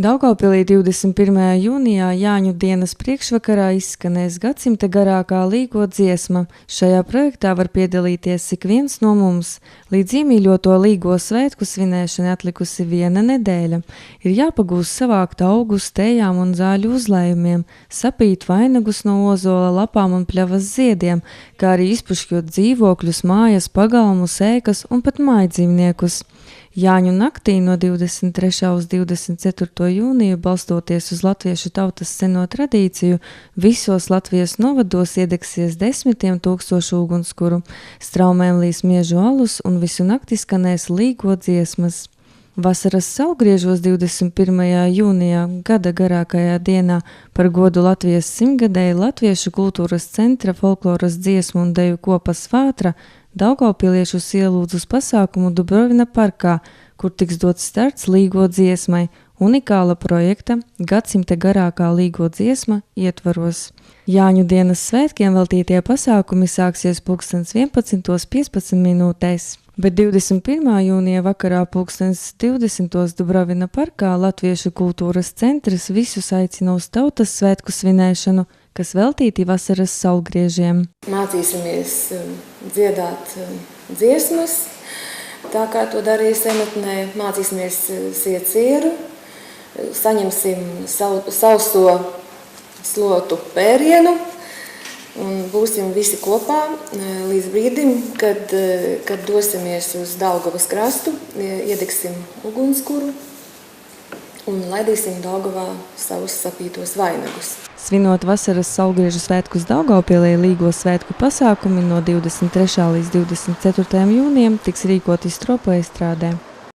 Daugavpilī 21. jūnijā Jāņu dienas priekšvakarā izskanēs gadsimta garākā līgo dziesma. Šajā projektā var piedalīties ik viens no mums. Līdz iemīļoto līgo svētku svinēšanai atlikusi viena nedēļa. Ir jāpagūst savākt augus, tējām un zāļu uzlējumiem, sapīt vainagus no ozola lapām un pļavas ziediem, kā arī izpušķot dzīvokļus, mājas, pagalmus, ēkas un pat mājdzīvniekus. Jāņu naktī no 23. uz 24. jūniju, balstoties uz latviešu tautas seno tradīciju, visos Latvijas novados iedegsies 10 000 ugunskuru, straumēm līs miežu alus un visu nakti skanēs līgo dziesmas. Vasaras saulgriežos 21. jūnijā, gada garākajā dienā, par godu Latvijas simtgadēji Latviešu kultūras centra folkloras dziesmu un deju kopas Vātra daugavpiliešus ielūdz uz pasākumu Dubrovina parkā, kur tiks dots starts līgo dziesmai, unikāla projekta Gadsimta garākā līgo dziesma ietvaros. Jāņu dienas svētkiem veltītie pasākumi sāksies 11:15, bet 21. jūnija vakarā 20:20 Dubrovina parkā Latviešu kultūras centrs visus aicina uz tautas svētku svinēšanu, kas veltīti vasaras saulgriežiem. Mācīsimies dziedāt dziesmas, tā kā to darīja senatnē, mācīsimies siet sieru, saņemsim sauso slotu pērienu un būsim visi kopā līdz brīdim, kad dosimies uz Daugavas krastu, iedegsim ugunskuru un laidīsim Daugavā savus sapītos vainagus. Svinot vasaras saulgriežu svētkus Daugavpilī, līgo svētku pasākumi no 23. līdz 24. jūnijam tiks rīkoti Stropa estrādē.